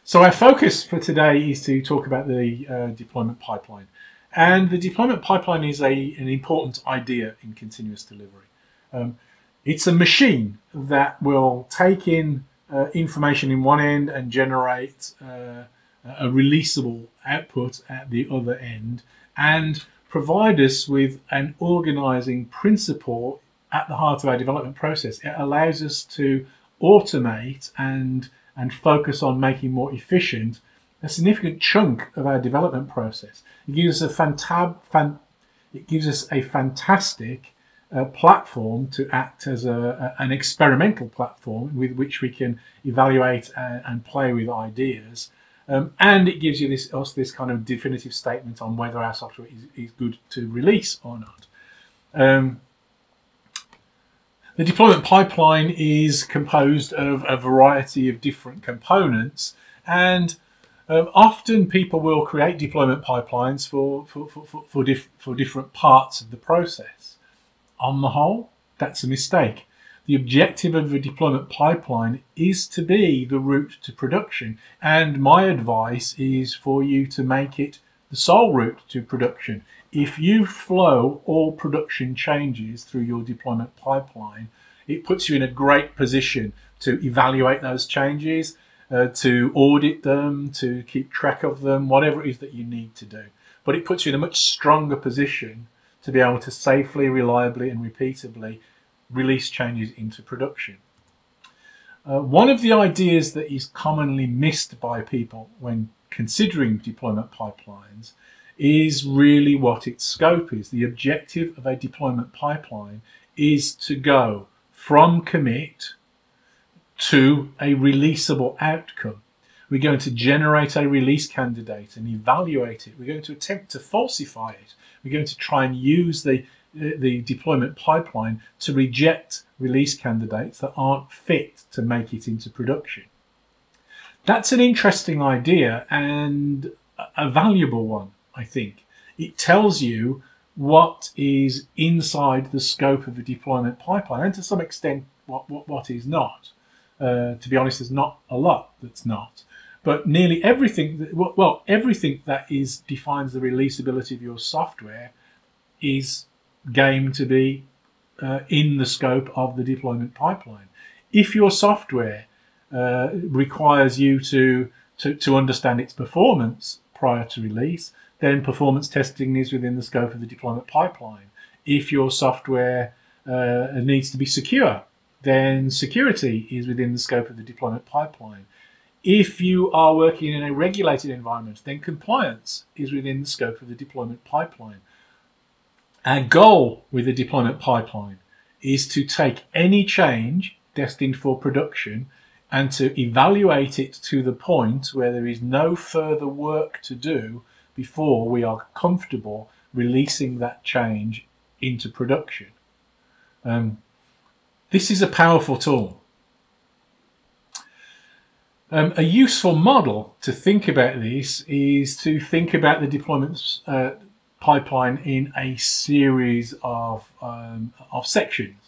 So our focus for today is to talk about the deployment pipeline. And the deployment pipeline is an important idea in continuous delivery. It's a machine that will take in information in one end and generate a releasable output at the other end, and provide us with an organizing principle at the heart of our development process. It allows us to automate and focus on making more efficient a significant chunk of our development process. It gives us a fantastic platform to act as an experimental platform with which we can evaluate and play with ideas. And it gives you us this kind of definitive statement on whether our software is good to release or not. The deployment pipeline is composed of a variety of different components, and often people will create deployment pipelines for different parts of the process. On the whole, that's a mistake. The objective of a deployment pipeline is to be the route to production, and my advice is for you to make it the sole route to production. If you flow all production changes through your deployment pipeline, it puts you in a great position to evaluate those changes, to audit them, to keep track of them, whatever it is that you need to do. But it puts you in a much stronger position to be able to safely, reliably and repeatably release changes into production. One of the ideas that is commonly missed by people when considering deployment pipelines is really what its scope is. The objective of a deployment pipeline is to go from commit to a releasable outcome. We're going to generate a release candidate and evaluate it. We're going to attempt to falsify it. We're going to try and use the deployment pipeline to reject release candidates that aren't fit to make it into production. That's an interesting idea and a valuable one, I think. It tells you what is inside the scope of the deployment pipeline, and to some extent what is not. To be honest, there's not a lot that's not. But nearly everything, well, everything that defines the releasability of your software is game to be in the scope of the deployment pipeline. If your software requires you to understand its performance prior to release, then performance testing is within the scope of the deployment pipeline. If your software needs to be secure, then security is within the scope of the deployment pipeline. If you are working in a regulated environment, then compliance is within the scope of the deployment pipeline. Our goal with the deployment pipeline is to take any change destined for production and to evaluate it to the point where there is no further work to do before we are comfortable releasing that change into production. This is a powerful tool. A useful model to think about this is to think about the deployment pipeline in a series of sections.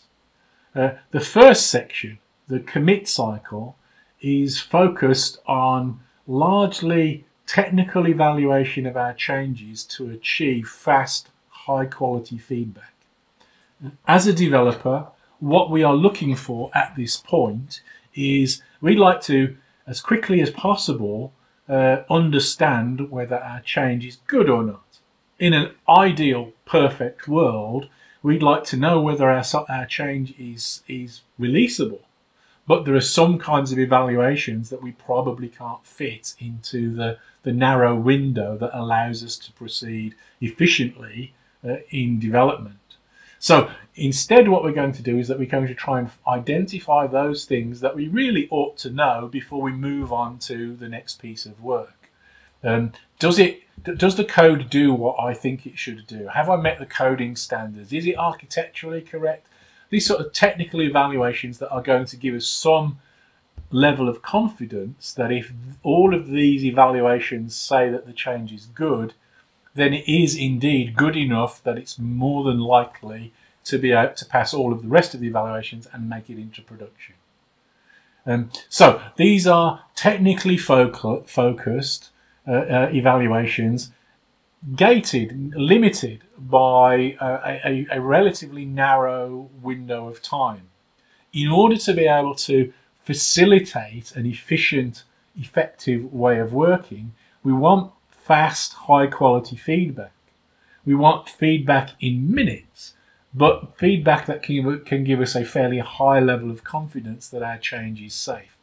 The first section, the commit cycle, is focused on largely technical evaluation of our changes to achieve fast, high-quality feedback. As a developer, what we are looking for at this point is we'd like to, as quickly as possible, understand whether our change is good or not. In an ideal, perfect world, we'd like to know whether our change is releasable. But there are some kinds of evaluations that we probably can't fit into the narrow window that allows us to proceed efficiently in development. So instead, what we're going to do is that we're going to try and identify those things that we really ought to know before we move on to the next piece of work. Does the code do what I think it should do? Have I met the coding standards? Is it architecturally correct? These sort of technical evaluations that are going to give us some level of confidence that if all of these evaluations say that the change is good, then it is indeed good enough that it's more than likely to be able to pass all of the rest of the evaluations and make it into production. So these are technically focused evaluations, gated, limited by a relatively narrow window of time. In order to be able to facilitate an efficient, effective way of working, we want fast, high-quality feedback. We want feedback in minutes, but feedback that can give us a fairly high level of confidence that our change is safe.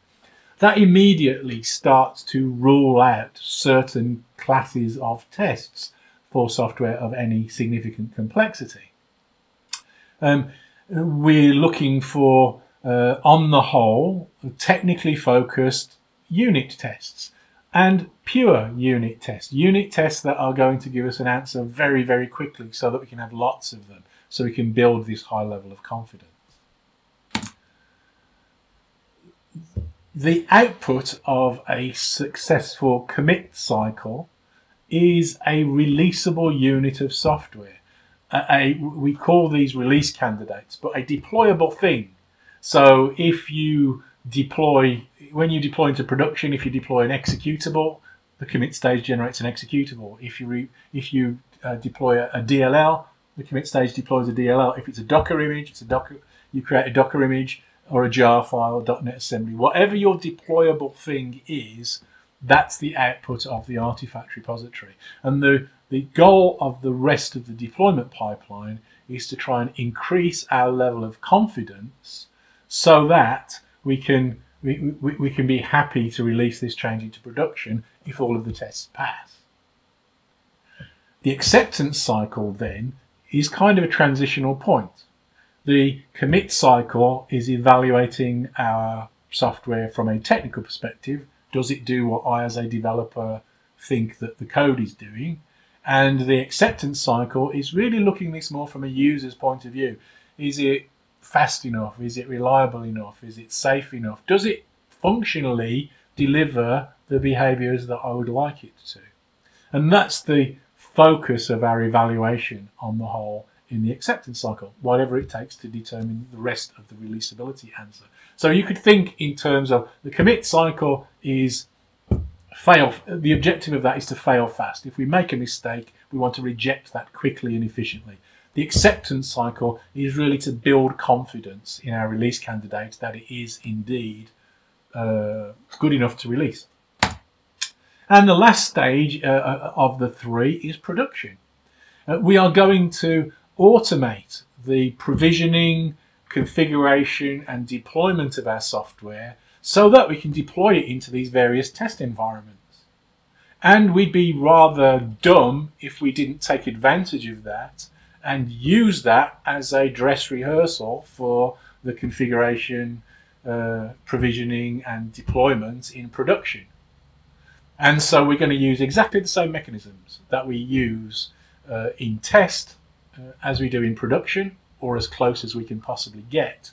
That immediately starts to rule out certain classes of tests for software of any significant complexity. We're looking for, on the whole, technically focused unit tests and pure unit tests that are going to give us an answer very, very quickly so that we can have lots of them, so we can build this high level of confidence. The output of a successful commit cycle is a releasable unit of software. We call these release candidates, but a deployable thing. So if you deploy, when you deploy into production, if you deploy an executable, the commit stage generates an executable. If you deploy a DLL, the commit stage deploys a DLL. If it's a Docker image, you create a Docker image or a jar file, .NET assembly. Whatever your deployable thing is, that's the output of the artifact repository. And the goal of the rest of the deployment pipeline is to try and increase our level of confidence so that we can be happy to release this change into production if all of the tests pass. The acceptance cycle then is kind of a transitional point. The commit cycle is evaluating our software from a technical perspective. Does it do what I as a developer think that the code is doing? And the acceptance cycle is really looking at this more from a user's point of view. Is it fast enough? Is it reliable enough? Is it safe enough? Does it functionally deliver the behaviors that I would like it to? And that's the focus of our evaluation on the whole in the acceptance cycle, whatever it takes to determine the rest of the releasability answer. So you could think in terms of the commit cycle is the objective of that is to fail fast. If we make a mistake, we want to reject that quickly and efficiently. The acceptance cycle is really to build confidence in our release candidate that it is indeed good enough to release. And the last stage of the three is production. We are going to automate the provisioning, configuration and deployment of our software so that we can deploy it into these various test environments. And we'd be rather dumb if we didn't take advantage of that and use that as a dress rehearsal for the configuration, provisioning and deployment in production. And so we're going to use exactly the same mechanisms that we use in test as we do in production, or as close as we can possibly get.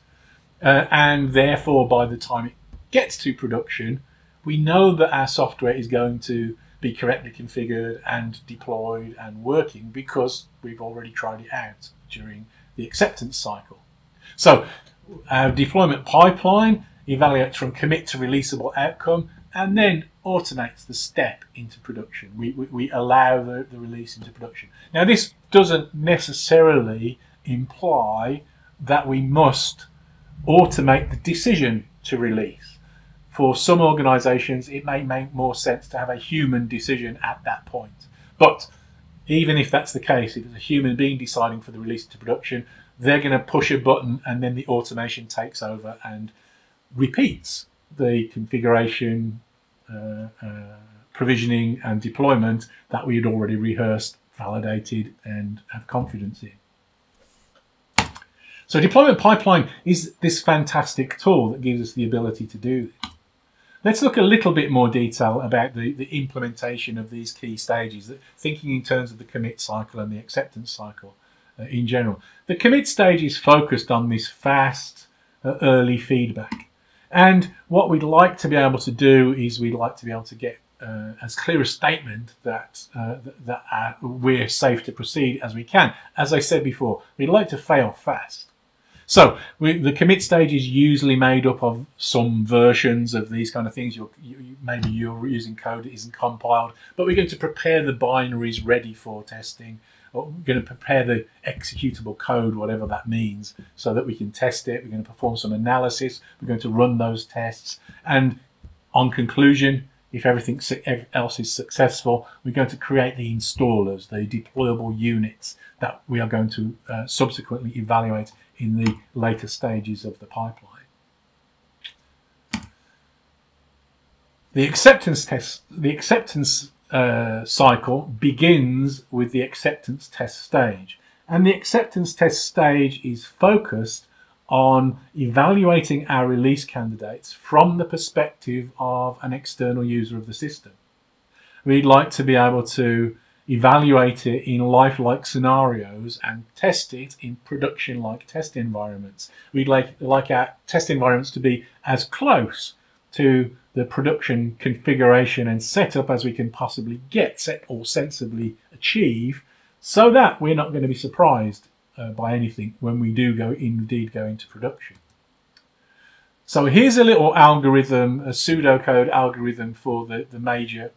And therefore, by the time it gets to production, we know that our software is going to be correctly configured and deployed and working because we've already tried it out during the acceptance cycle. So our deployment pipeline evaluates from commit to releasable outcome and then automates the step into production. We allow the release into production. Now, this doesn't necessarily imply that we must automate the decision to release. For some organizations, it may make more sense to have a human decision at that point. But even if that's the case, if it's a human being deciding for the release to production, they're going to push a button and then the automation takes over and repeats the configuration, provisioning and deployment that we had already rehearsed, validated and have confidence in. So deployment pipeline is this fantastic tool that gives us the ability to do this. Let's look a little bit more detail about the implementation of these key stages, thinking in terms of the commit cycle and the acceptance cycle in general. The commit stage is focused on this fast, early feedback. And what we'd like to be able to do is we'd like to be able to get as clear a statement that we're safe to proceed as we can. As I said before, we'd like to fail fast. So the commit stage is usually made up of some versions of these kind of things. Maybe you're using code that isn't compiled, but we're going to prepare the binaries ready for testing. Or we're going to prepare the executable code, whatever that means, so that we can test it. We're going to perform some analysis. We're going to run those tests. And on conclusion, if everything else is successful, we're going to create the installers, the deployable units that we are going to subsequently evaluate in the later stages of the pipeline. The acceptance test, the acceptance cycle begins with the acceptance test stage, and the acceptance test stage is focused on evaluating our release candidates from the perspective of an external user of the system. We'd like to be able to evaluate it in lifelike scenarios and test it in production-like test environments. We'd like our test environments to be as close to the production configuration and setup as we can possibly get, set or sensibly achieve, so that we're not going to be surprised by anything when we do indeed go into production. So here's a little algorithm, a pseudocode algorithm for the major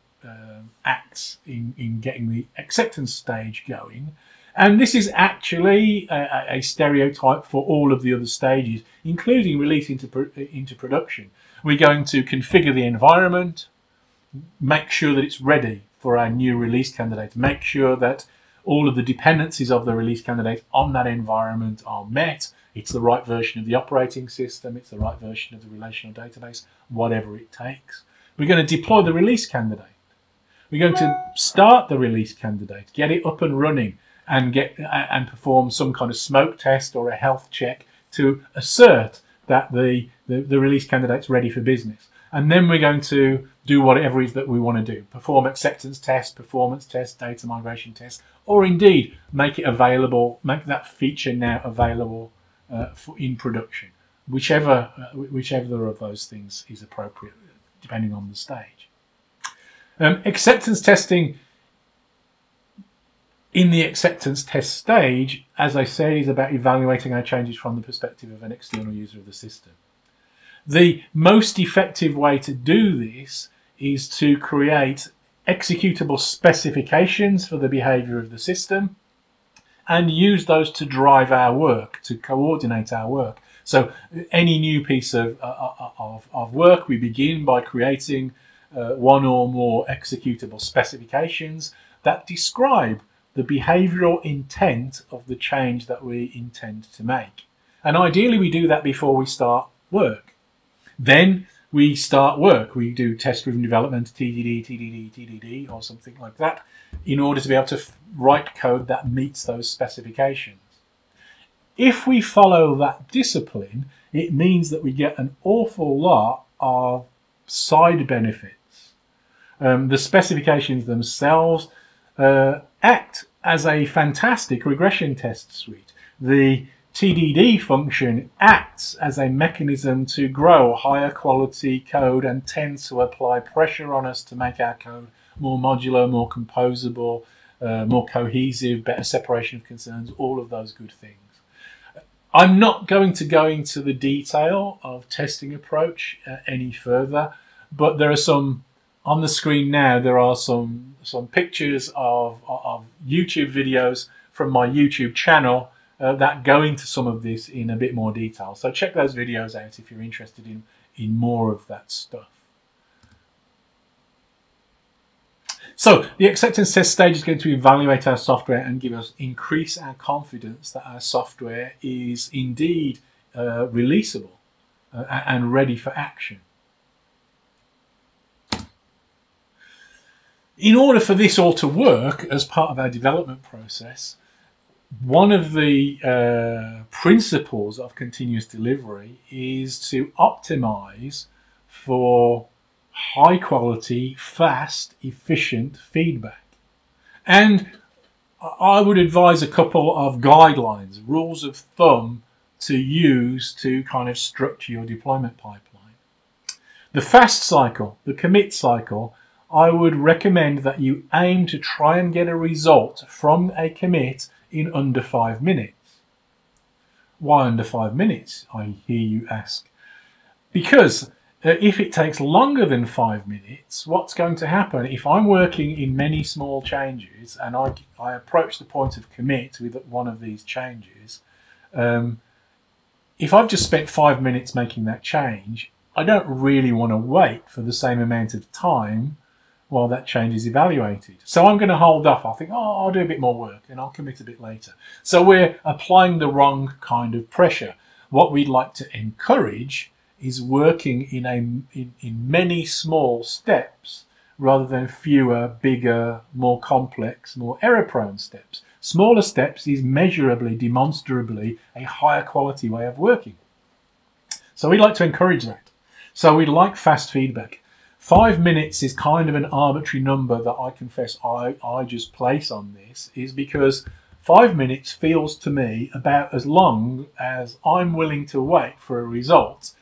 acts in getting the acceptance stage going. And this is actually a stereotype for all of the other stages, including release into production. We're going to configure the environment, make sure that it's ready for our new release candidate, make sure that all of the dependencies of the release candidate on that environment are met. It's the right version of the operating system, it's the right version of the relational database, whatever it takes. We're going to deploy the release candidate. We're going to start the release candidate, get it up and running, and perform some kind of smoke test or a health check to assert that the release candidate's ready for business. And then we're going to do whatever it is that we want to do. Perform acceptance tests, performance tests, data migration tests, or indeed make it available, make that feature now available in production. Whichever of those things is appropriate, depending on the stage. Acceptance testing in the acceptance test stage, as I said, is about evaluating our changes from the perspective of an external user of the system. The most effective way to do this is to create executable specifications for the behavior of the system and use those to drive our work, to coordinate our work. So any new piece of work, we begin by creating one or more executable specifications that describe the behavioral intent of the change that we intend to make. And ideally we do that before we start work. Then we start work. We do test-driven development, TDD, TDD, TDD, or something like that, in order to be able to write code that meets those specifications. If we follow that discipline, it means that we get an awful lot of side benefits. The specifications themselves act as a fantastic regression test suite. The TDD function acts as a mechanism to grow higher quality code and tends to apply pressure on us to make our code more modular, more composable, more cohesive, better separation of concerns, all of those good things. I'm not going to go into the detail of testing approach any further, but there are some, on the screen now, there are some pictures of YouTube videos from my YouTube channel that go into some of this in a bit more detail. So check those videos out if you're interested in more of that stuff. So the acceptance test stage is going to evaluate our software and increase our confidence that our software is indeed releasable and ready for action. In order for this all to work as part of our development process, one of the principles of continuous delivery is to optimize for high quality, fast, efficient feedback. And I would advise a couple of guidelines, rules of thumb to use to kind of structure your deployment pipeline. The fast cycle, the commit cycle, I would recommend that you aim to try and get a result from a commit in under 5 minutes. Why under 5 minutes, I hear you ask? Because if it takes longer than 5 minutes, what's going to happen if I'm working in many small changes and I approach the point of commit with one of these changes, if I've just spent 5 minutes making that change, I don't really want to wait for the same amount of time while that change is evaluated. So I'm going to hold off. I'll think, oh, I'll do a bit more work and I'll commit a bit later. So we're applying the wrong kind of pressure. What we'd like to encourage is working in many small steps rather than fewer, bigger, more complex, more error-prone steps. Smaller steps is measurably, demonstrably a higher quality way of working. So we'd like to encourage that. So we'd like fast feedback. 5 minutes is kind of an arbitrary number that I confess I just place on this, is because 5 minutes feels to me about as long as I'm willing to wait for a result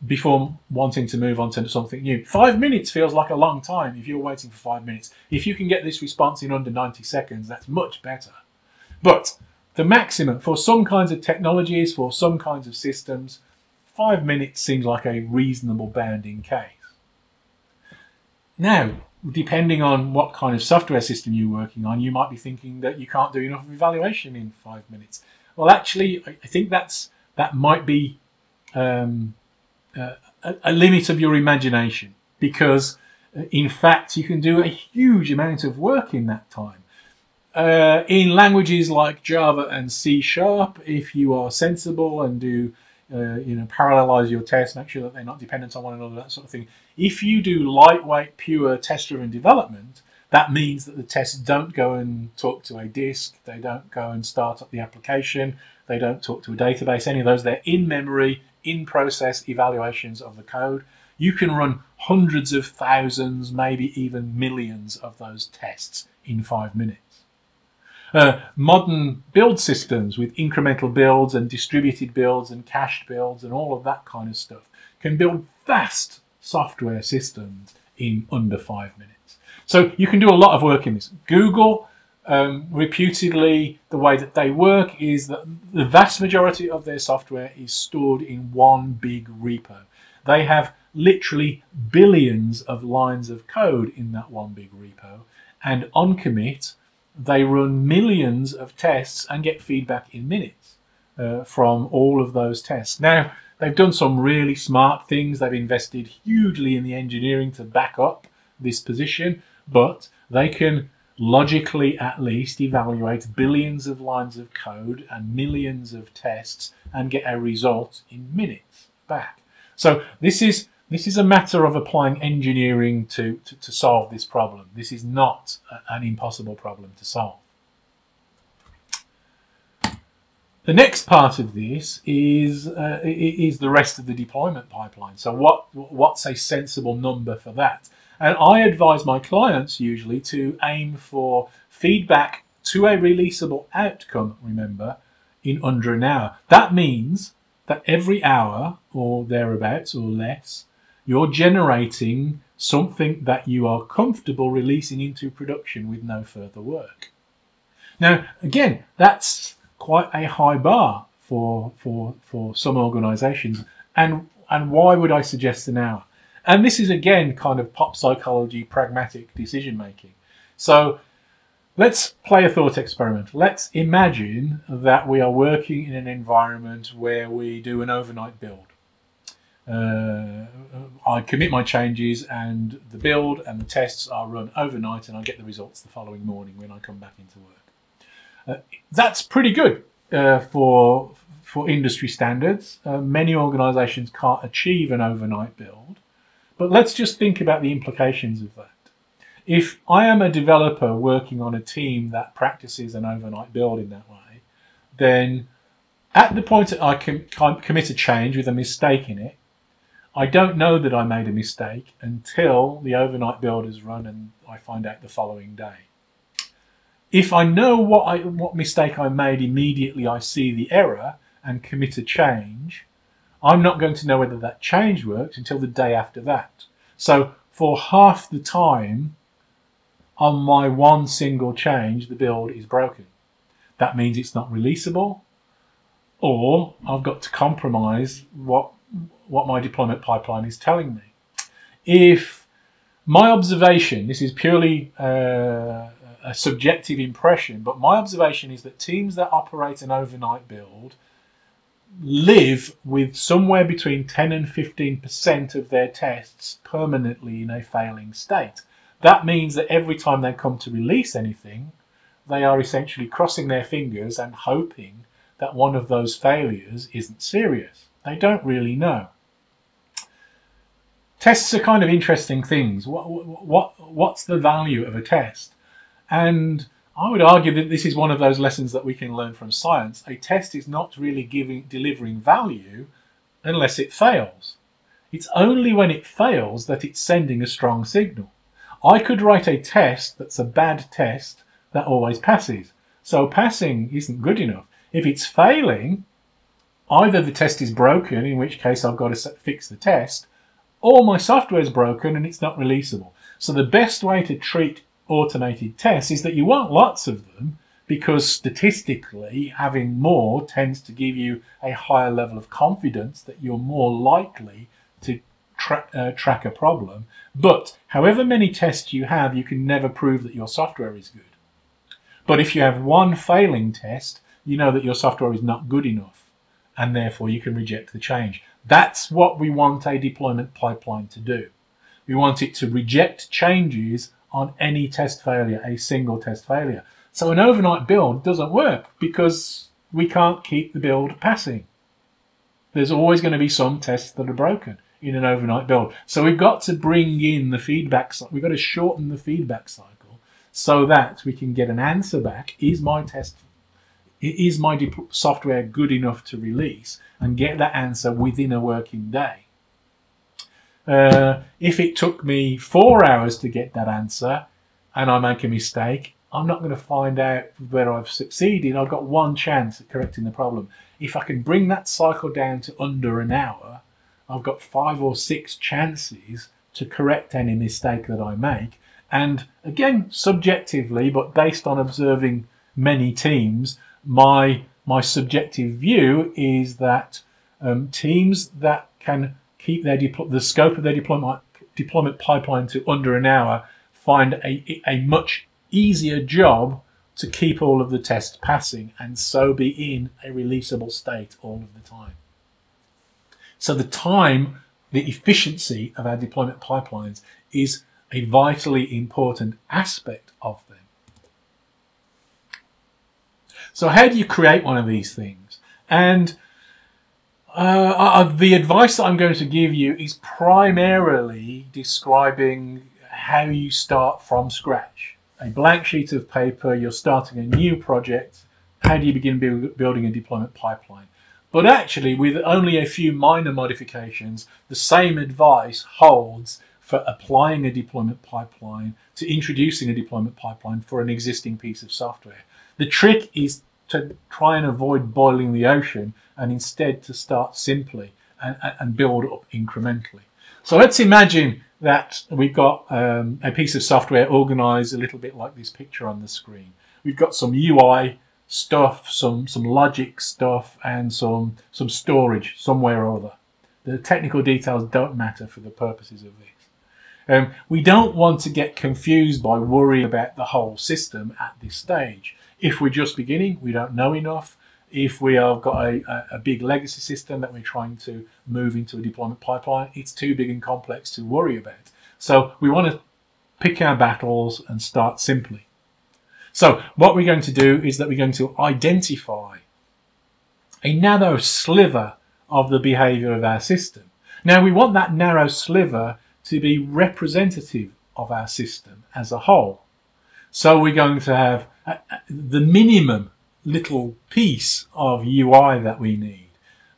before wanting to move on to something new. 5 minutes feels like a long time if you're waiting for 5 minutes. If you can get this response in under 90 seconds, that's much better. But the maximum, for some kinds of technologies, for some kinds of systems, 5 minutes seems like a reasonable bounding case. Now, depending on what kind of software system you're working on, you might be thinking that you can't do enough evaluation in 5 minutes. Well, actually, I think that might be a limit of your imagination, because in fact you can do a huge amount of work in that time. In languages like Java and C#, if you are sensible and do parallelize your tests, make sure that they're not dependent on one another, that sort of thing. If you do lightweight, pure test-driven development, that means that the tests don't go and talk to a disk, they don't go and start up the application, they don't talk to a database, any of those. They're in-memory, in-process evaluations of the code. You can run hundreds of thousands, maybe even millions of those tests in 5 minutes. Modern build systems with incremental builds and distributed builds and cached builds and all of that kind of stuff can build vast software systems in under 5 minutes. So you can do a lot of work in this. Google, reputedly, the way that they work is that the vast majority of their software is stored in one big repo. They have literally billions of lines of code in that one big repo, and on commit, they run millions of tests and get feedback in minutes from all of those tests. Now, they've done some really smart things. They've invested hugely in the engineering to back up this position, but they can logically at least evaluate billions of lines of code and millions of tests and get a result in minutes back. So this is a matter of applying engineering to solve this problem. This is not an impossible problem to solve. The next part of this is the rest of the deployment pipeline. So what's a sensible number for that? And I advise my clients usually to aim for feedback to a releasable outcome, remember, in under an hour. That means that every hour or thereabouts or less, you're generating something that you are comfortable releasing into production with no further work. Now, again, that's quite a high bar for some organizations. And why would I suggest an hour? And this is, again, kind of pop psychology, pragmatic decision making. So let's play a thought experiment. Let's imagine that we are working in an environment where we do an overnight build. I commit my changes and the build and the tests are run overnight, and I get the results the following morning when I come back into work. That's pretty good for industry standards. Many organizations can't achieve an overnight build, but let's just think about the implications of that. If I am a developer working on a team that practices an overnight build in that way, then at the point that I commit a change with a mistake in it, I don't know that I made a mistake until the overnight build is run and I find out the following day. If I know what mistake I made immediately I see the error and commit a change, I'm not going to know whether that change worked until the day after that. So for half the time on my one single change, the build is broken. That means it's not releasable. or I've got to compromise what my deployment pipeline is telling me. If my observation, this is purely a subjective impression, but my observation is that teams that operate an overnight build live with somewhere between 10 and 15% of their tests permanently in a failing state. That means that every time they come to release anything, they are essentially crossing their fingers and hoping that one of those failures isn't serious. They don't really know. Tests are kind of interesting things. What's the value of a test? And I would argue that this is one of those lessons that we can learn from science. A test is not really delivering value unless it fails. It's only when it fails that it's sending a strong signal. I could write a test that's a bad test that always passes. So passing isn't good enough. If it's failing, either the test is broken, in which case I've got to fix the test, or my software is broken and it's not releasable. So the best way to treat automated tests is that you want lots of them, because statistically having more tends to give you a higher level of confidence that you're more likely to track a problem. But however many tests you have, you can never prove that your software is good. But if you have one failing test, you know that your software is not good enough, and therefore you can reject the change. That's what we want a deployment pipeline to do. We want it to reject changes on any test failure, a single test failure. So an overnight build doesn't work because we can't keep the build passing. There's always going to be some tests that are broken in an overnight build. So we've got to bring in the feedback. We've got to shorten the feedback cycle so that we can get an answer back. Is my software good enough to release, and get that answer within a working day. If it took me 4 hours to get that answer and I make a mistake, I'm not going to find out whether I've succeeded. I've got one chance at correcting the problem. If I can bring that cycle down to under an hour, I've got 5 or 6 chances to correct any mistake that I make. And again, subjectively, but based on observing many teams, my subjective view is that teams that can keep the scope of their deployment pipeline to under an hour find a much easier job to keep all of the tests passing, and so be in a releasable state all of the time. So the efficiency of our deployment pipelines is a vitally important aspect of them. So how do you create one of these things? And the advice that I'm going to give you is primarily describing how you start from scratch. A blank sheet of paper, you're starting a new project. How do you begin building a deployment pipeline? But actually, with only a few minor modifications, the same advice holds for applying a deployment pipeline to introducing a deployment pipeline for an existing piece of software. The trick is to try and avoid boiling the ocean, and instead to start simply and build up incrementally. So let's imagine that we've got a piece of software organized a little bit like this picture on the screen. We've got some UI stuff, some logic stuff, and some storage somewhere or other. The technical details don't matter for the purposes of this. We don't want to get confused by worrying about the whole system at this stage. If we're just beginning, we don't know enough. If we have got a big legacy system that we're trying to move into a deployment pipeline, it's too big and complex to worry about. So we want to pick our battles and start simply. So what we're going to do is that we're going to identify a narrow sliver of the behavior of our system. Now we want that narrow sliver to be representative of our system as a whole. So we're going to have the minimum little piece of UI that we need,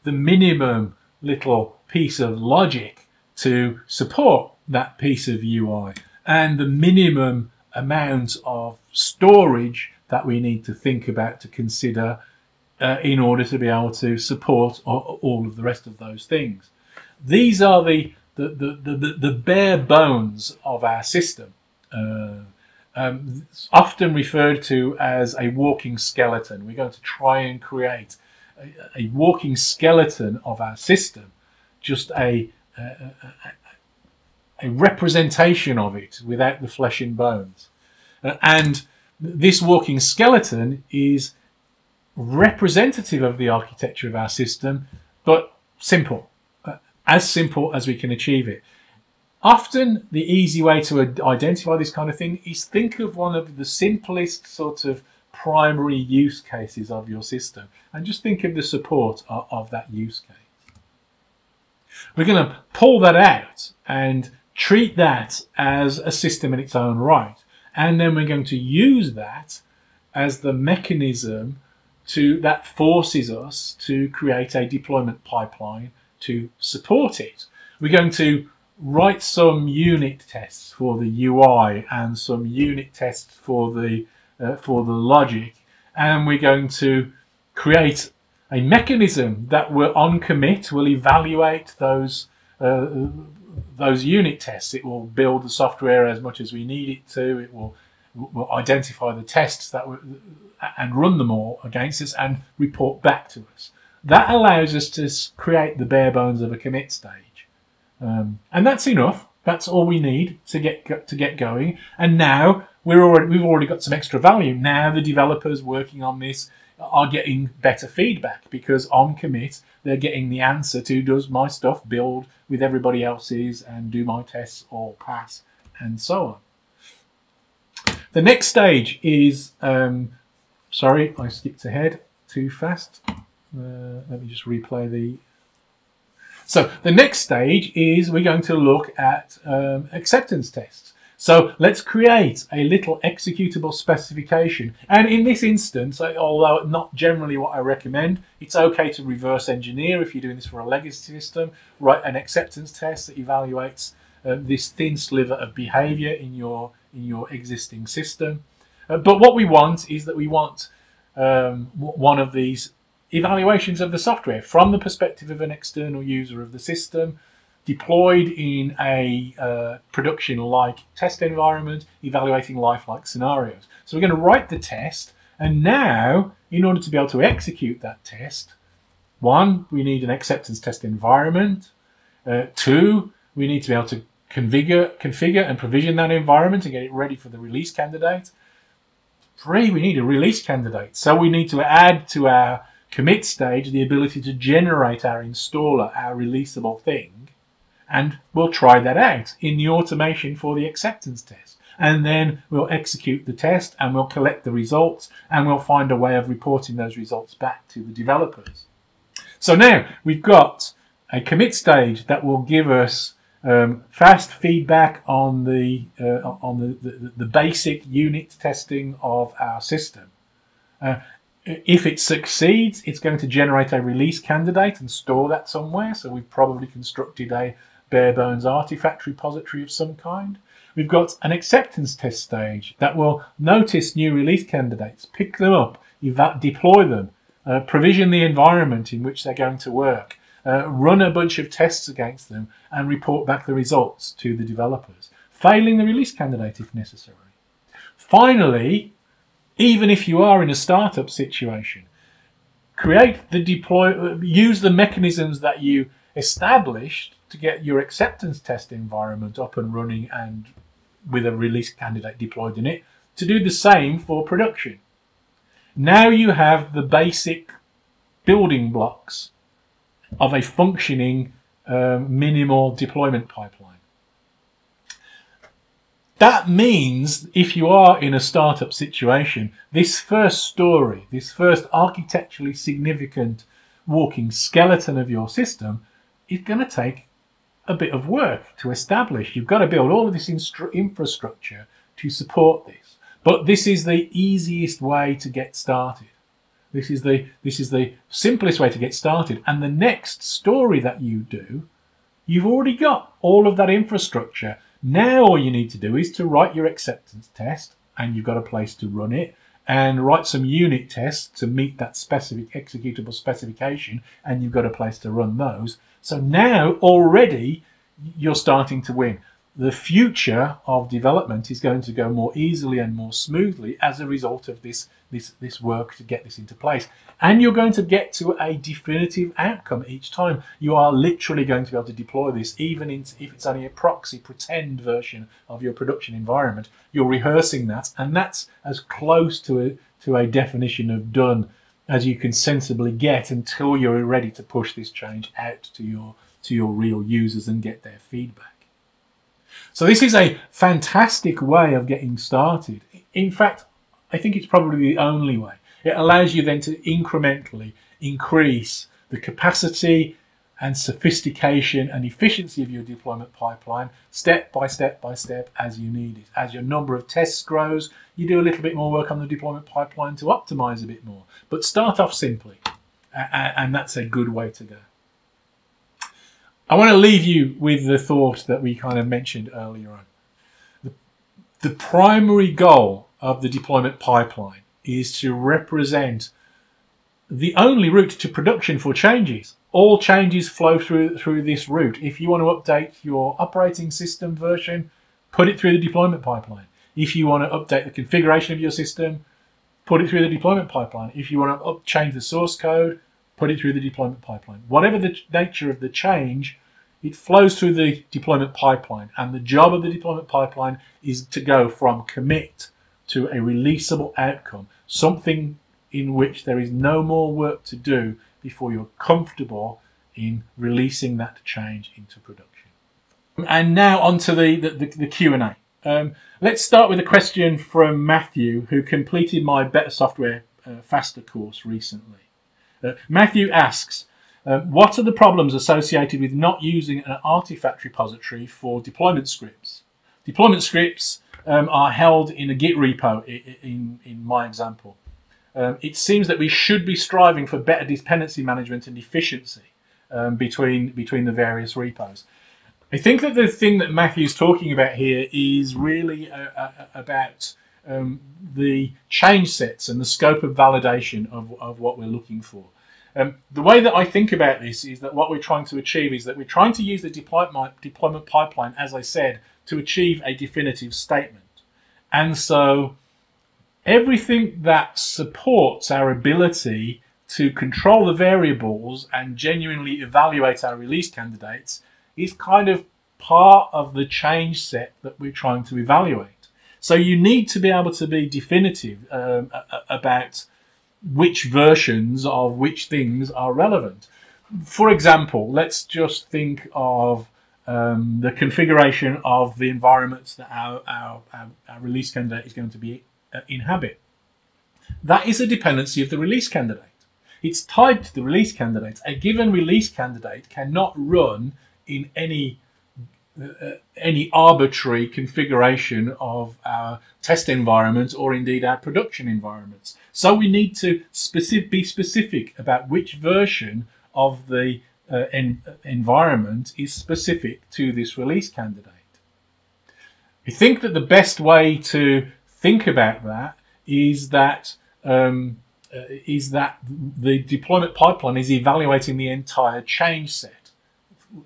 the minimum little piece of logic to support that piece of UI, and the minimum amount of storage that we need to think about, to consider in order to be able to support all of the rest of those things. These are the bare bones of our system. Often referred to as a walking skeleton. We're going to try and create a walking skeleton of our system, just a representation of it without the flesh and bones. And this walking skeleton is representative of the architecture of our system, but simple, as simple as we can achieve it. Often the easy way to identify this kind of thing is think of one of the simplest sort of primary use cases of your system and just think of the support of that use case. We're going to pull that out and treat that as a system in its own right, and then we're going to use that as the mechanism that forces us to create a deployment pipeline to support it. We're going to write some unit tests for the UI and some unit tests for the logic, and we're going to create a mechanism that will, on commit, will evaluate those unit tests. It will build the software as much as we need it to. It will identify the tests and run them all against us and report back to us. That allows us to create the bare bones of a commit stage, and that's enough. That's all we need to get going. And now we've already got some extra value. Now the developers working on this are getting better feedback because on commit they're getting the answer to, does my stuff build with everybody else's, and do my tests all pass, and so on. The next stage is, sorry, I skipped ahead too fast. Let me just replay the... So the next stage is we're going to look at acceptance tests. So let's create a little executable specification. And in this instance, although not generally what I recommend, it's okay to reverse engineer if you're doing this for a legacy system. Write an acceptance test that evaluates this thin sliver of behavior in your existing system. But what we want is that we want one of these evaluations of the software from the perspective of an external user of the system, deployed in a production-like test environment, evaluating lifelike scenarios. So we're going to write the test, and now, in order to be able to execute that test, one, we need an acceptance test environment. Two, we need to be able to configure and provision that environment and get it ready for the release candidate. Three, we need a release candidate. So we need to add to our commit stage the ability to generate our installer, our releasable thing, and we'll try that out in the automation for the acceptance test. And then we'll execute the test and we'll collect the results and we'll find a way of reporting those results back to the developers. So now we've got a commit stage that will give us fast feedback on the basic unit testing of our system. If it succeeds, it's going to generate a release candidate and store that somewhere. So we've probably constructed a bare bones artifact repository of some kind. We've got an acceptance test stage that will notice new release candidates, pick them up, deploy them, provision the environment in which they're going to work, run a bunch of tests against them, and report back the results to the developers, failing the release candidate if necessary. Finally, even if you are in a startup situation, use the mechanisms that you established to get your acceptance test environment up and running and with a release candidate deployed in it to do the same for production. Now you have the basic building blocks of a functioning minimal deployment pipeline. That means if you are in a startup situation, this first story, this first architecturally significant walking skeleton of your system is going to take a bit of work to establish. You've got to build all of this infrastructure to support this. But this is the easiest way to get started. This is the simplest way to get started. And the next story that you do, you've already got all of that infrastructure. Now all you need to do is to write your acceptance test, and you've got a place to run it, and write some unit tests to meet that specific executable specification, and you've got a place to run those. So now already you're starting to win. the future of development is going to go more easily and more smoothly as a result of this work to get this into place. And you're going to get to a definitive outcome each time. You are literally going to be able to deploy this, even if it's only a proxy, pretend version of your production environment. You're rehearsing that, and that's as close to a definition of done as you can sensibly get until you're ready to push this change out to your real users and get their feedback. So this is a fantastic way of getting started. In fact, I think it's probably the only way. It allows you then to incrementally increase the capacity and sophistication and efficiency of your deployment pipeline step by step by step as you need it. As your number of tests grows, you do a little bit more work on the deployment pipeline to optimize a bit more. But start off simply, and that's a good way to go. I want to leave you with the thought that we kind of mentioned earlier on. The primary goal of the deployment pipeline is to represent the only route to production for changes. All changes flow through this route. If you want to update your operating system version, put it through the deployment pipeline. If you want to update the configuration of your system, put it through the deployment pipeline. If you want to change the source code, put it through the deployment pipeline. Whatever the nature of the change, it flows through the deployment pipeline. And the job of the deployment pipeline is to go from commit to a releasable outcome, something in which there is no more work to do before you're comfortable in releasing that change into production. And now onto the Q&A. Let's start with a question from Matthew, who completed my Better Software Faster course recently. Matthew asks, what are the problems associated with not using an artifact repository for deployment scripts? Deployment scripts are held in a Git repo in my example. It seems that we should be striving for better dependency management and efficiency between the various repos. I think that the thing that Matthew's talking about here is really about the change sets and the scope of validation of what we're looking for. The way that I think about this is that what we're trying to achieve is that we're trying to use the deployment pipeline, as I said, to achieve a definitive statement. And so everything that supports our ability to control the variables and genuinely evaluate our release candidates is kind of part of the change set that we're trying to evaluate. So you need to be able to be definitive about which versions of which things are relevant. For example, let's just think of the configuration of the environments that our release candidate is going to be inhabit. That is a dependency of the release candidate. It's tied to the release candidate. A given release candidate cannot run in any arbitrary configuration of our test environments or indeed our production environments. So we need to be specific about which version of the environment is specific to this release candidate. I think that the best way to think about that is that the deployment pipeline is evaluating the entire change set.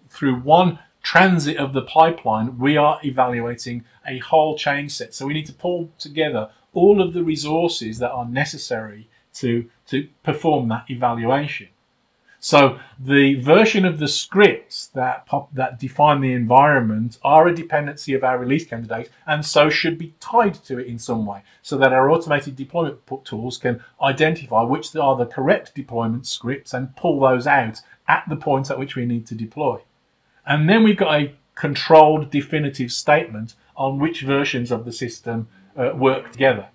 Through one transit of the pipeline, we are evaluating a whole change set. So we need to pull together all of the resources that are necessary to perform that evaluation. So the version of the scripts that define the environment are a dependency of our release candidate, and so should be tied to it in some way, so that our automated deployment tools can identify which are the correct deployment scripts and pull those out at the point at which we need to deploy. And then we've got a controlled definitive statement on which versions of the system work together.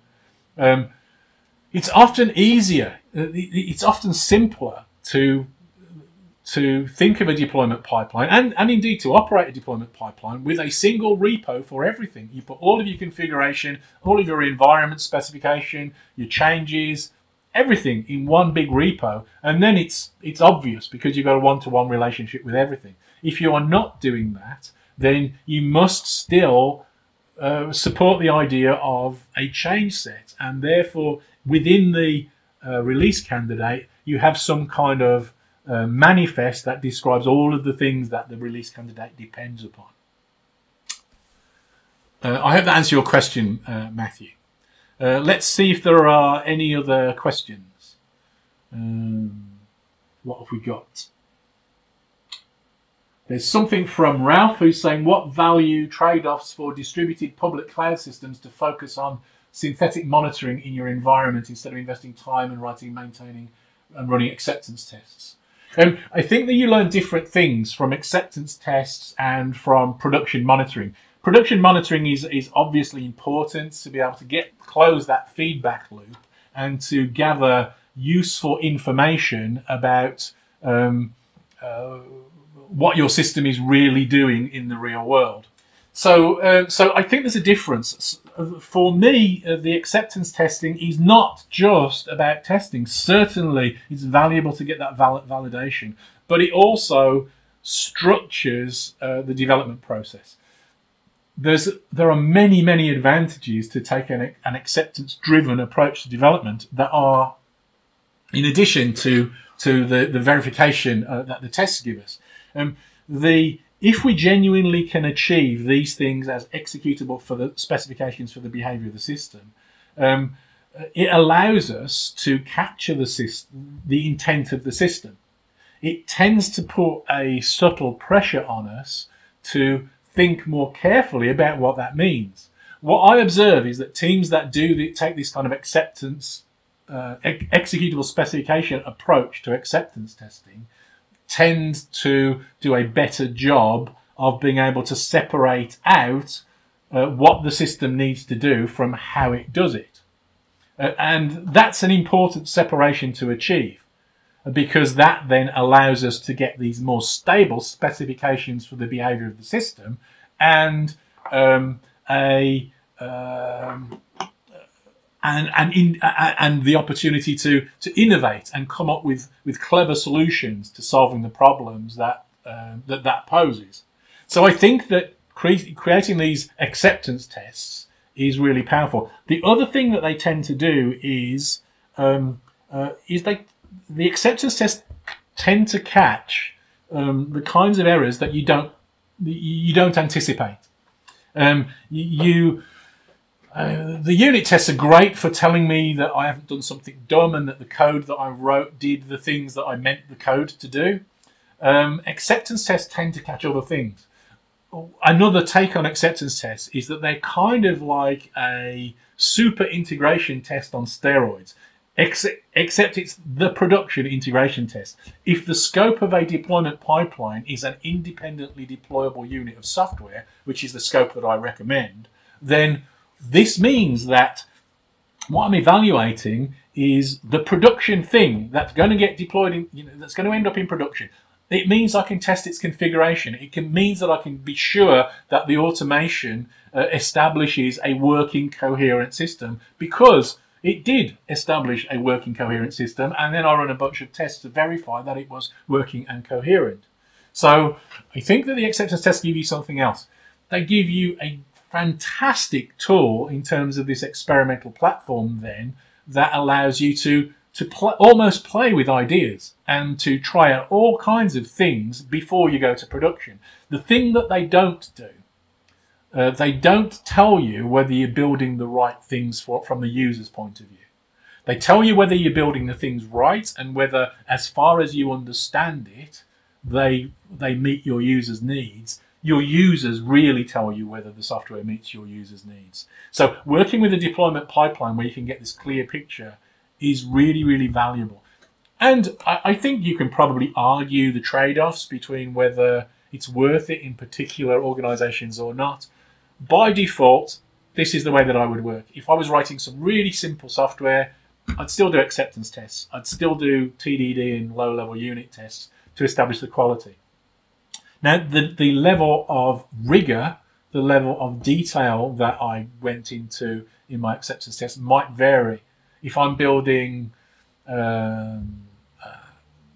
It's often easier, it's often simpler to think of a deployment pipeline and indeed to operate a deployment pipeline with a single repo for everything. You put all of your configuration, all of your environment specification, your changes, everything in one big repo, and then it's obvious because you've got a one-to-one relationship with everything. If you are not doing that, then you must still support the idea of a change set, and therefore within the release candidate you have some kind of manifest that describes all of the things that the release candidate depends upon. I hope that answers your question, Matthew. Let's see if there are any other questions. What have we got? There's something from Ralph who's saying, what value trade-offs for distributed public cloud systems to focus on synthetic monitoring in your environment instead of investing time in writing, maintaining and running acceptance tests? I think that you learn different things from acceptance tests and from production monitoring. Production monitoring is obviously important to be able to close that feedback loop and to gather useful information about what your system is really doing in the real world. So I think there's a difference. For me, the acceptance testing is not just about testing. Certainly, it's valuable to get that validation, but it also structures the development process. There are many advantages to take an acceptance-driven approach to development that are, in addition to the verification that the tests give us. If we genuinely can achieve these things as executable for the specifications for the behavior of the system, it allows us to capture the intent of the system. It tends to put a subtle pressure on us to think more carefully about what that means. What I observe is that teams that take this kind of acceptance, executable specification approach to acceptance testing tend to do a better job of being able to separate out what the system needs to do from how it does it. And that's an important separation to achieve, because that then allows us to get these more stable specifications for the behavior of the system and the opportunity to innovate and come up with clever solutions to solving the problems that poses. So I think that creating these acceptance tests is really powerful. The other thing that they tend to do is the acceptance tests tend to catch the kinds of errors that you don't anticipate. The unit tests are great for telling me that I haven't done something dumb and that the code that I wrote did the things that I meant the code to do. Acceptance tests tend to catch other things. Another take on acceptance tests is that they're kind of like a super integration test on steroids, except it's the production integration test. If the scope of a deployment pipeline is an independently deployable unit of software, which is the scope that I recommend, then this means that what I'm evaluating is the production thing that's going to get deployed, that's going to end up in production. It means I can test its configuration. It means that I can be sure that the automation establishes a working coherent system, because it did establish a working coherent system, and then I run a bunch of tests to verify that it was working and coherent. So I think that the acceptance tests give you something else. They give you a fantastic tool in terms of this experimental platform then that allows you to almost play with ideas and to try out all kinds of things before you go to production. The thing that they don't do, they don't tell you whether you're building the right things from the user's point of view. They tell you whether you're building the things right and whether, as far as you understand it, they meet your user's needs. Your users really tell you whether the software meets your users' needs. So working with a deployment pipeline where you can get this clear picture is really valuable. And I think you can probably argue the trade-offs between whether it's worth it in particular organizations or not. By default, this is the way that I would work. If I was writing some really simple software, I'd still do acceptance tests. I'd still do TDD and low-level unit tests to establish the quality. Now, the level of rigor, the level of detail that I went into in my acceptance test might vary. If I'm building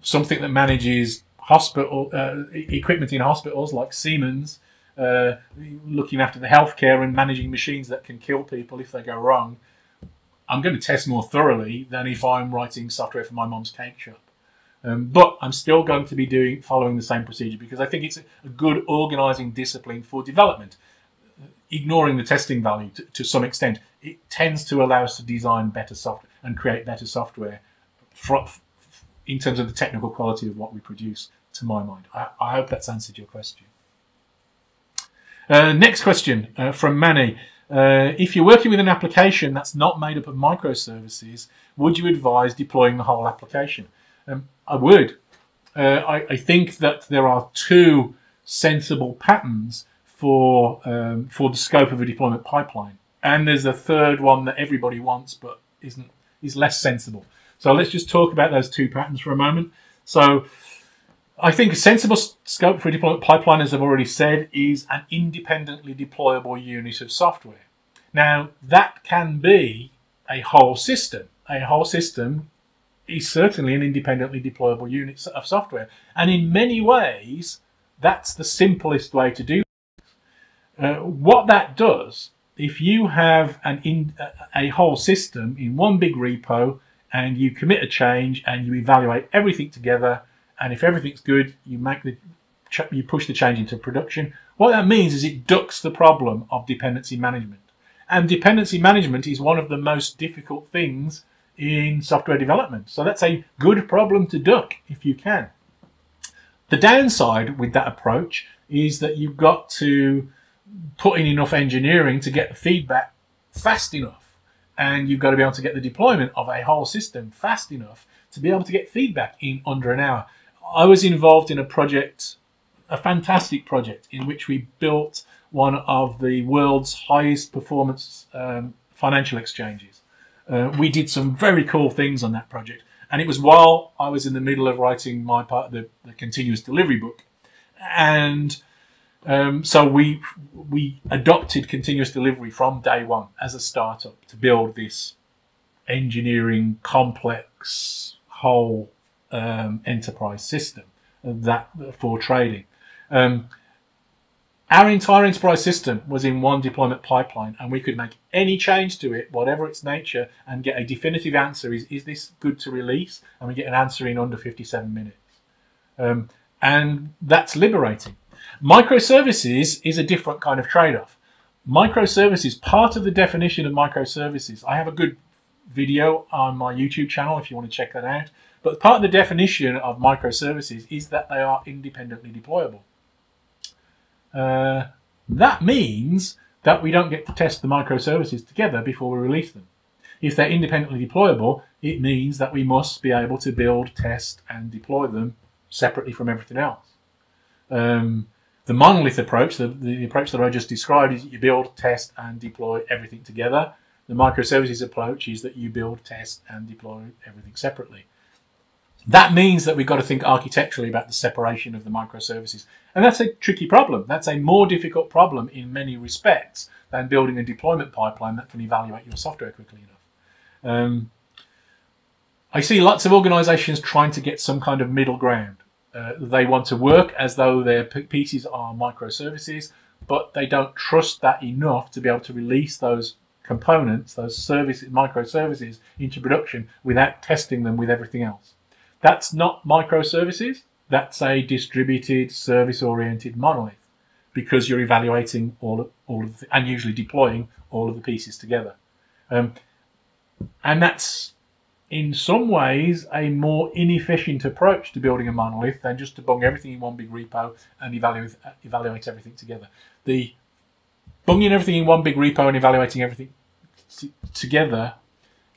something that manages hospital equipment in hospitals like Siemens, looking after the healthcare and managing machines that can kill people if they go wrong, I'm going to test more thoroughly than if I'm writing software for my mom's cake shop. But I'm still going to be following the same procedure because I think it's a good organising discipline for development. ignoring the testing value to some extent, it tends to allow us to design better software and create better software in terms of the technical quality of what we produce, to my mind. I hope that's answered your question. Next question from Manny. If you're working with an application that's not made up of microservices, would you advise deploying the whole application? I would. I think that there are two sensible patterns for the scope of a deployment pipeline, and there's a third one that everybody wants but is less sensible. So let's just talk about those two patterns for a moment. So I think a sensible scope for a deployment pipeline, as I've already said, is an independently deployable unit of software. Now, that can be a whole system. A whole system is certainly an independently deployable unit of software. And in many ways, that's the simplest way to do it. What that does, if you have a whole system in one big repo and you commit a change and you evaluate everything together, and if everything's good, you push the change into production, what that means is it ducks the problem of dependency management. And dependency management is one of the most difficult things in software development. So that's a good problem to duck if you can. The downside with that approach is that you've got to put in enough engineering to get the feedback fast enough. And you've got to be able to get the deployment of a whole system fast enough to be able to get feedback in under an hour. I was involved in a project, a fantastic project, in which we built one of the world's highest performance financial exchanges. We did some very cool things on that project, and it was while I was in the middle of writing my part of the continuous delivery book. And so we adopted continuous delivery from day one as a startup to build this engineering complex whole enterprise system that for trading. Our entire enterprise system was in one deployment pipeline, and we could make any change to it, whatever its nature, and get a definitive answer. Is this good to release? And we get an answer in under 57 minutes. And that's liberating. Microservices is a different kind of trade-off. Microservices, part of the definition of microservices, I have a good video on my YouTube channel if you want to check that out, but part of the definition of microservices is that they are independently deployable. That means that we don't get to test the microservices together before we release them. If they're independently deployable, it means that we must be able to build, test, and deploy them separately from everything else. The monolith approach, the approach that I just described, is that you build, test, and deploy everything together. The microservices approach is that you build, test, and deploy everything separately. That means that we've got to think architecturally about the separation of the microservices. And that's a tricky problem. That's a more difficult problem in many respects than building a deployment pipeline that can evaluate your software quickly enough. I see lots of organizations trying to get some kind of middle ground. They want to work as though their pieces are microservices, but they don't trust that enough to be able to release those components, those microservices, into production without testing them with everything else. That's not microservices. That's a distributed, service-oriented monolith, because you're evaluating all of and usually deploying all of the pieces together. And that's, in some ways, a more inefficient approach to building a monolith than just to bung everything in one big repo and evaluate everything together. The bunging everything in one big repo and evaluating everything together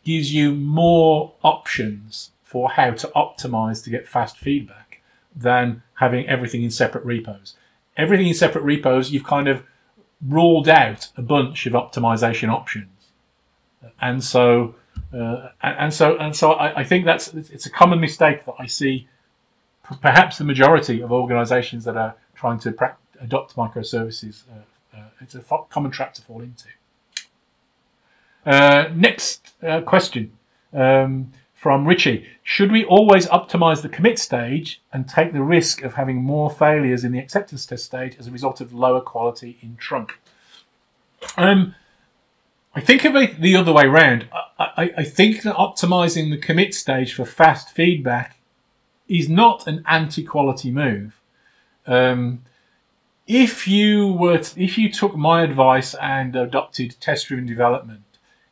gives you more options for how to optimize to get fast feedback than having everything in separate repos. Everything in separate repos, you've kind of ruled out a bunch of optimization options. And so I think it's a common mistake that I see perhaps the majority of organizations that are trying to adopt microservices. It's a common trap to fall into. Next question from Richie. Should we always optimize the commit stage and take the risk of having more failures in the acceptance test stage as a result of lower quality in trunk? I think of it the other way around. I think that optimizing the commit stage for fast feedback is not an anti-quality move. if you took my advice and adopted test-driven development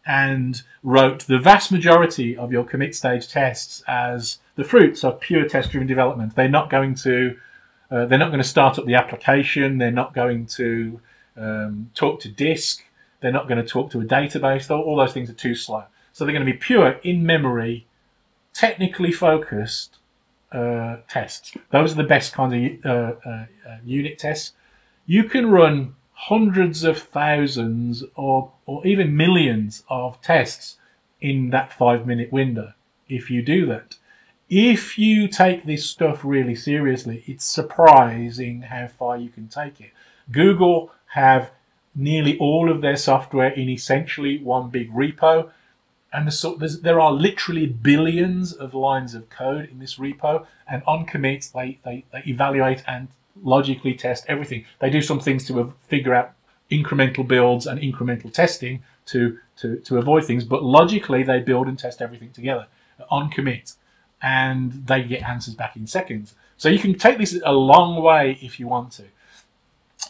and wrote the vast majority of your commit stage tests as the fruits of pure test-driven development, they're not going to start up the application. They're not going to talk to disk. They're not going to talk to a database. All those things are too slow. So they're going to be pure in-memory, technically focused tests. Those are the best kinds of unit tests. You can run hundreds of thousands or even millions of tests in that 5-minute window if you do that. If you take this stuff really seriously, it's surprising how far you can take it. Google have nearly all of their software in essentially one big repo, and there are literally billions of lines of code in this repo, and on commit they evaluate and logically test everything. They do some things to figure out incremental builds and incremental testing to avoid things, but logically they build and test everything together on commit, and they get answers back in seconds. So you can take this a long way if you want to.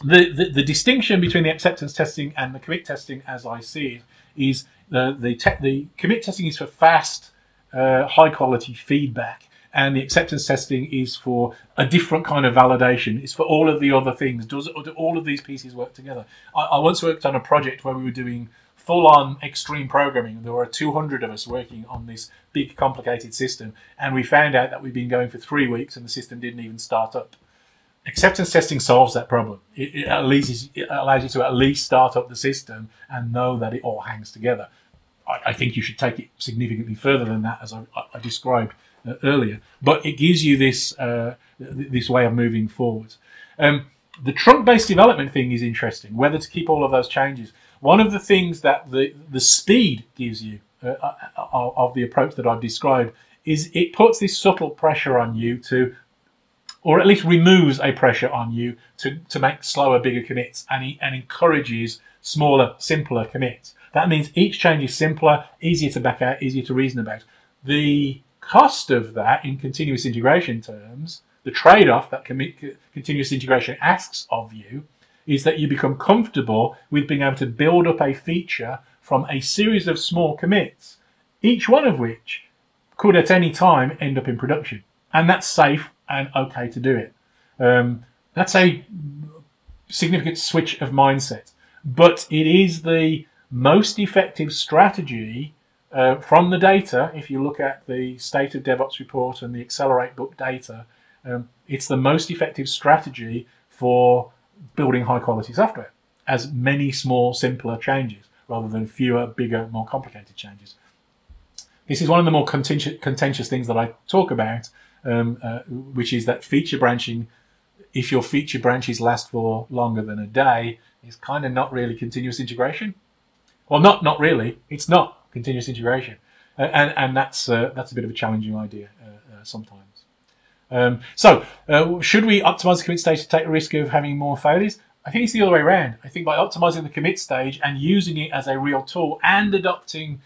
The distinction between the acceptance testing and the commit testing, as I see it, is the commit testing is for fast, high quality feedback, and the acceptance testing is for a different kind of validation. It's for all of the other things. Do all of these pieces work together? I once worked on a project where we were doing full-on extreme programming. There were 200 of us working on this big, complicated system, and we found out that we'd been going for 3 weeks and the system didn't even start up. Acceptance testing solves that problem. It allows you to at least start up the system and know that it all hangs together. I think you should take it significantly further than that, as I described earlier. But it gives you this this way of moving forward. The trunk-based development thing is interesting, whether to keep all of those changes. One of the things that the speed gives you of the approach that I've described is it puts this subtle pressure on you to, or at least removes a pressure on you to make slower, bigger commits, and encourages smaller, simpler commits. That means each change is simpler, easier to back out, easier to reason about. The cost of that in continuous integration terms, the trade-off that continuous integration asks of you, is that you become comfortable with being able to build up a feature from a series of small commits, each one of which could at any time end up in production. And that's safe and okay to do it. That's a significant switch of mindset, but it is the most effective strategy from the data. If you look at the State of DevOps report and the Accelerate book data, it's the most effective strategy for building high quality software, as many small, simpler changes rather than fewer, bigger, more complicated changes. This is one of the more contentious things that I talk about, which is that feature branching, if your feature branches last for longer than a day, is kind of not really continuous integration. Well, not really. It's not continuous integration, and that's a bit of a challenging idea sometimes. Should we optimize the commit stage to take the risk of having more failures? I think it's the other way around. I think by optimizing the commit stage and using it as a real tool and adopting,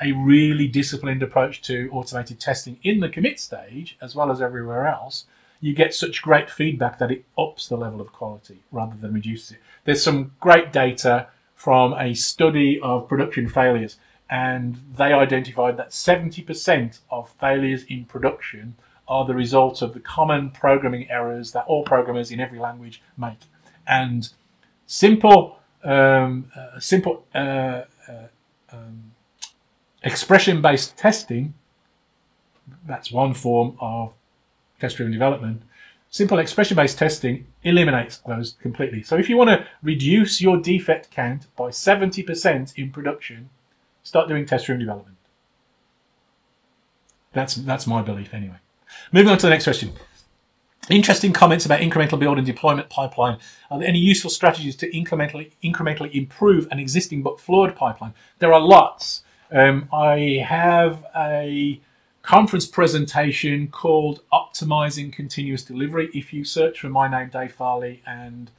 a really disciplined approach to automated testing in the commit stage as well as everywhere else, you get such great feedback that it ups the level of quality rather than reduces it. There's some great data from a study of production failures, and they identified that 70% of failures in production are the result of the common programming errors that all programmers in every language make. And simple expression-based testing, that's one form of test-driven development. Simple expression-based testing eliminates those completely. So if you want to reduce your defect count by 70% in production, start doing test-driven development. That's my belief anyway. Moving on to the next question. Interesting comments about incremental build and deployment pipeline. Are there any useful strategies to incrementally improve an existing but flawed pipeline? There are lots. I have a conference presentation called Optimizing Continuous Delivery. If you search for my name, Dave Farley, and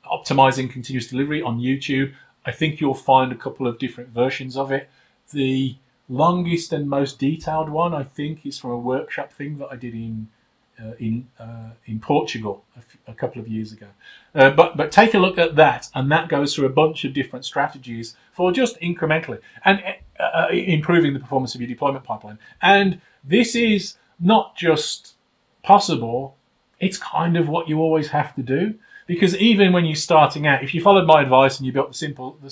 Optimizing Continuous Delivery on YouTube, I think you'll find a couple of different versions of it. The longest and most detailed one, I think, is from a workshop thing that I did in in Portugal a couple of years ago. But take a look at that, and that goes through a bunch of different strategies for just incrementally and improving the performance of your deployment pipeline. And this is not just possible, it's kind of what you always have to do. Because even when you're starting out, if you followed my advice and you built the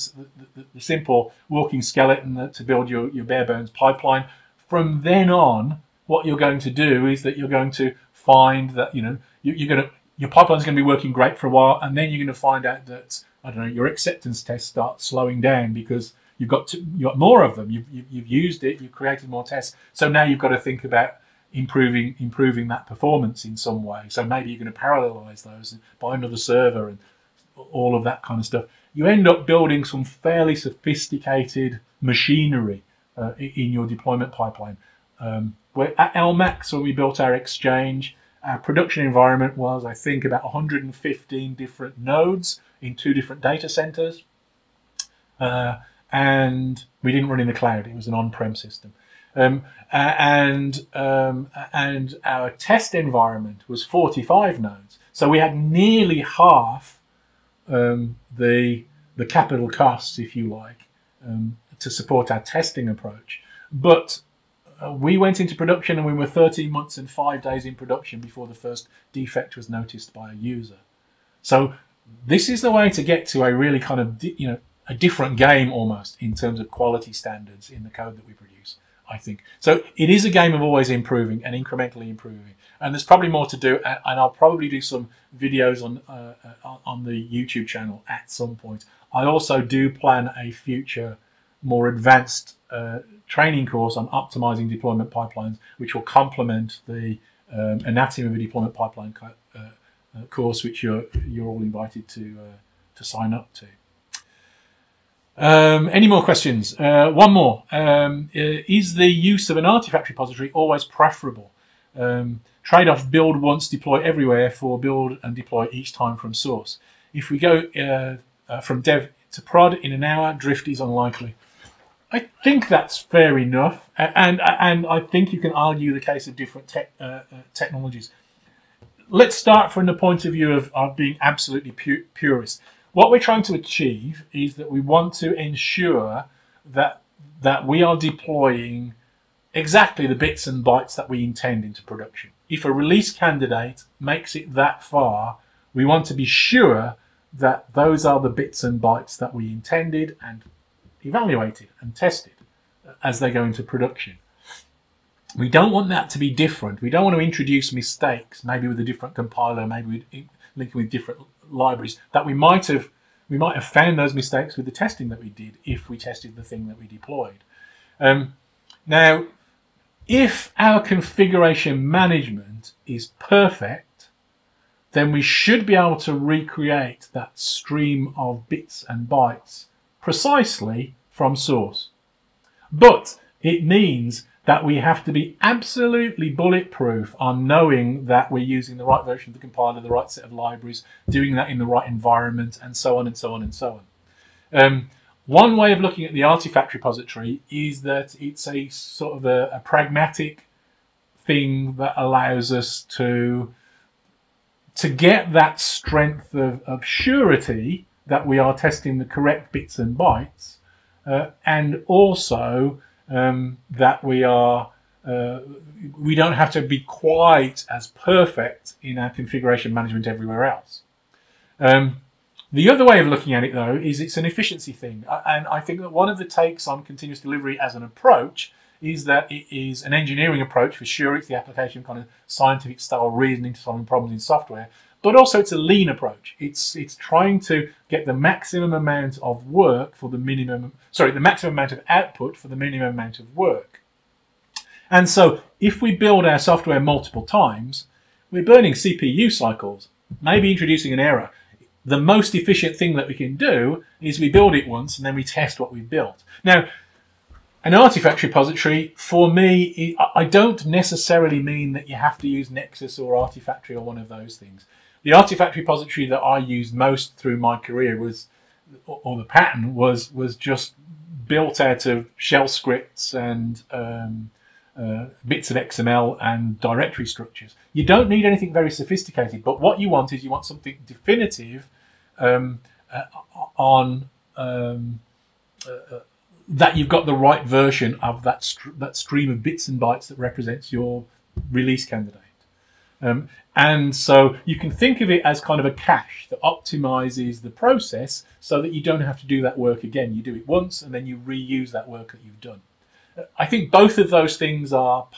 simple walking skeleton to build your bare bones pipeline, from then on, what you're going to do is that you're going to find that your pipeline's going to be working great for a while, and then you're going to find out that your acceptance tests start slowing down because you've got more of them. You've used it, you've created more tests, so now you've got to think about improving that performance in some way. So maybe you're going to parallelize those and buy another server and all of that kind of stuff. You end up building some fairly sophisticated machinery in your deployment pipeline. Where at LMAX, when we built our exchange, our production environment was, I think, about 115 different nodes in 2 different data centers. And we didn't run in the cloud. It was an on-prem system. And our test environment was 45 nodes. So we had nearly half the capital costs, if you like, to support our testing approach. But we went into production and we were 13 months and 5 days in production before the first defect was noticed by a user. So this is the way to get to a really kind of, a different game almost in terms of quality standards in the code that we produce, I think. So it is a game of always improving and incrementally improving. And there's probably more to do, and I'll probably do some videos on the YouTube channel at some point. I also do plan a future, more advanced training course on optimizing deployment pipelines, which will complement the anatomy of a deployment pipeline course, which you're all invited to sign up to. Any more questions? One more. Is the use of an artifact repository always preferable? Trade-off: build once, deploy everywhere, for build and deploy each time from source. If we go from dev to prod in an hour, drift is unlikely. I think that's fair enough, and I think you can argue the case of different technologies. Let's start from the point of view of being absolutely purist. What we're trying to achieve is that we want to ensure that we are deploying exactly the bits and bytes that we intend into production. If a release candidate makes it that far, we want to be sure that those are the bits and bytes that we intended and evaluated and tested as they go into production. We don't want that to be different. We don't want to introduce mistakes, maybe with a different compiler, maybe linking with different libraries, that we might have found those mistakes with the testing that we did if we tested the thing that we deployed. Now, if our configuration management is perfect, then we should be able to recreate that stream of bits and bytes precisely from source. But it means that we have to be absolutely bulletproof on knowing that we're using the right version of the compiler, the right set of libraries, doing that in the right environment, and so on and so on and so on. One way of looking at the artifact repository is that it's a sort of a pragmatic thing that allows us to get that strength of surety that we are testing the correct bits and bytes, and also that we don't have to be quite as perfect in our configuration management everywhere else. The other way of looking at it, though, is it's an efficiency thing. And I think that one of the takes on continuous delivery as an approach is that it is an engineering approach. For sure, it's the application of kind of scientific style reasoning to solving problems in software. But also it's a lean approach. It's trying to get the maximum amount of work for the maximum amount of output for the minimum amount of work. And so if we build our software multiple times, we're burning CPU cycles, maybe introducing an error. The most efficient thing that we can do is we build it once and then we test what we've built. Now, an artifact repository, for me, I don't necessarily mean that you have to use Nexus or Artifactory or one of those things. The artifact repository that I used most through my career or the pattern was just built out of shell scripts and bits of XML and directory structures. You don't need anything very sophisticated, but what you want is you want something definitive on that you've got the right version of that stream of bits and bytes that represents your release candidate. And so you can think of it as kind of a cache that optimizes the process so that you don't have to do that work again. You do it once and then you reuse that work that you've done. I think both of those things are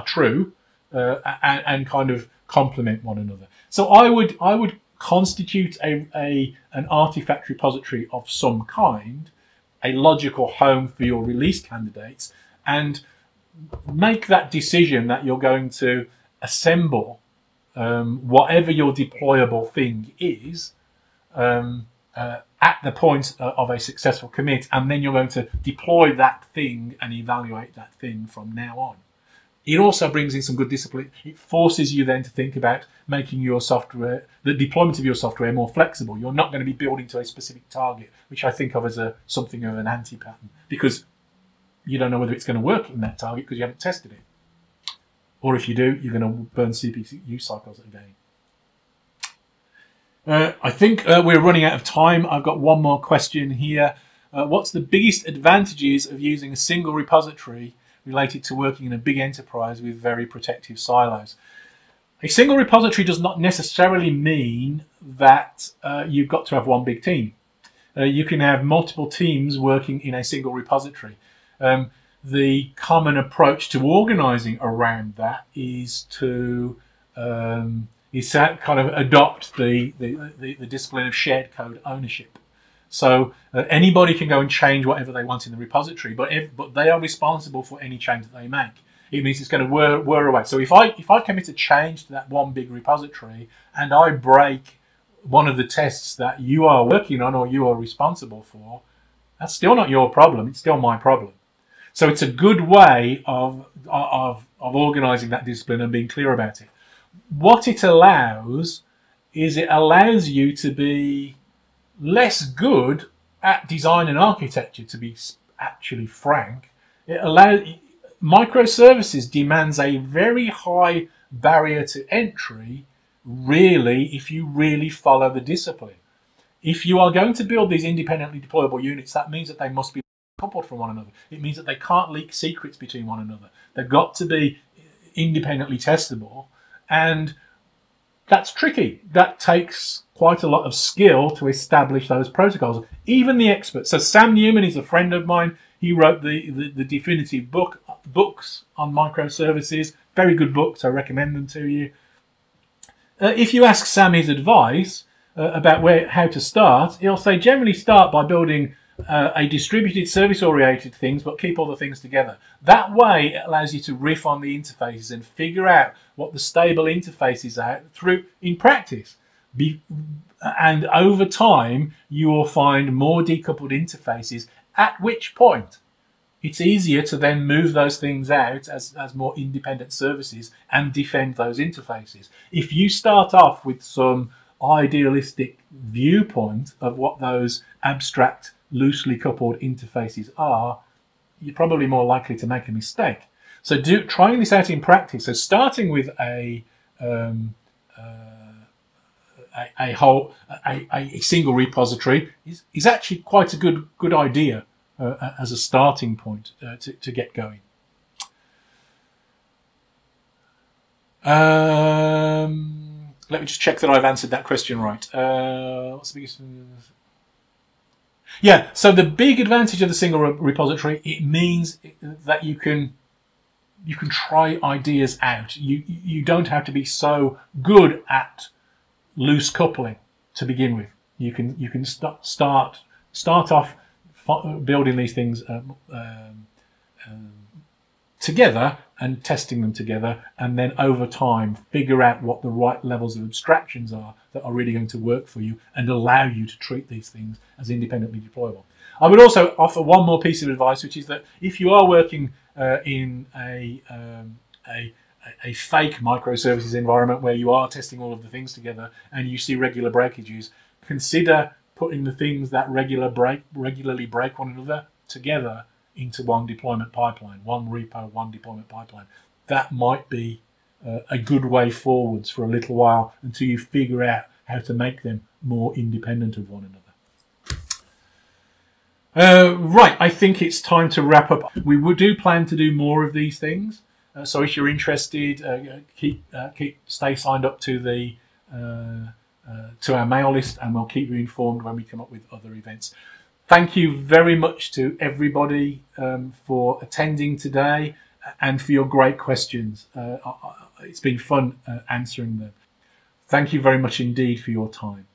true and kind of complement one another. So I would constitute an artifact repository of some kind, a logical home for your release candidates, and make that decision that you're going to assemble whatever your deployable thing is at the point of a successful commit, and then you're going to deploy that thing and evaluate that thing from now on. It also brings in some good discipline. It forces you then to think about making your software, the deployment of your software, more flexible. You're not going to be building to a specific target, which I think of as something of an anti-pattern, because you don't know whether it's going to work in that target because you haven't tested it. Or if you do, you're going to burn CPU cycles again. I think we're running out of time. I've got one more question here. What's the biggest advantages of using a single repository related to working in a big enterprise with very protective silos? A single repository does not necessarily mean that you've got to have one big team. You can have multiple teams working in a single repository. The common approach to organizing around that is to kind of adopt the discipline of shared code ownership. So anybody can go and change whatever they want in the repository, but they are responsible for any change that they make. It means it's going to whir away. So if I commit a change to that one big repository and I break one of the tests that you are working on or you are responsible for, that's still not your problem. It's still my problem. So it's a good way of organizing that discipline and being clear about it. What it allows is it allows you to be less good at design and architecture, to be actually frank. It allows microservices demands a very high barrier to entry, really, if you really follow the discipline. If you are going to build these independently deployable units, that means that they must be coupled from one another. It means that they can't leak secrets between one another. They've got to be independently testable, and that's tricky. That takes quite a lot of skill to establish those protocols. Even the experts. So Sam Newman is a friend of mine. He wrote the definitive books on microservices. Very good books. I recommend them to you. If you ask Sam his advice about how to start, he'll say generally start by building a distributed service-oriented things, but keep all the things together. That way, it allows you to riff on the interfaces and figure out what the stable interfaces are in practice. And over time, you will find more decoupled interfaces, at which point it's easier to then move those things out as more independent services and defend those interfaces. If you start off with some idealistic viewpoint of what those abstract, loosely coupled interfaces are, you're probably more likely to make a mistake. So trying this out in practice, so starting with a single repository is actually quite a good idea as a starting point to get going. Let me just check that I've answered that question right. What's the biggest? Yeah, so the big advantage of the single repository, it means that you can try ideas out. You don't have to be so good at loose coupling to begin with. You can start off building these things together and testing them together, and then over time figure out what the right levels of abstractions are that are really going to work for you and allow you to treat these things as independently deployable. I would also offer one more piece of advice, which is that if you are working in a fake microservices environment where you are testing all of the things together and you see regular breakages, consider putting the things that regularly break one another together into one deployment pipeline, one repo, one deployment pipeline. That might be a good way forwards for a little while until you figure out how to make them more independent of one another. Right, I think it's time to wrap up. We do plan to do more of these things, so if you're interested, stay signed up to the to our mail list, and we'll keep you informed when we come up with other events. Thank you very much to everybody for attending today and for your great questions. It's been fun answering them. Thank you very much indeed for your time.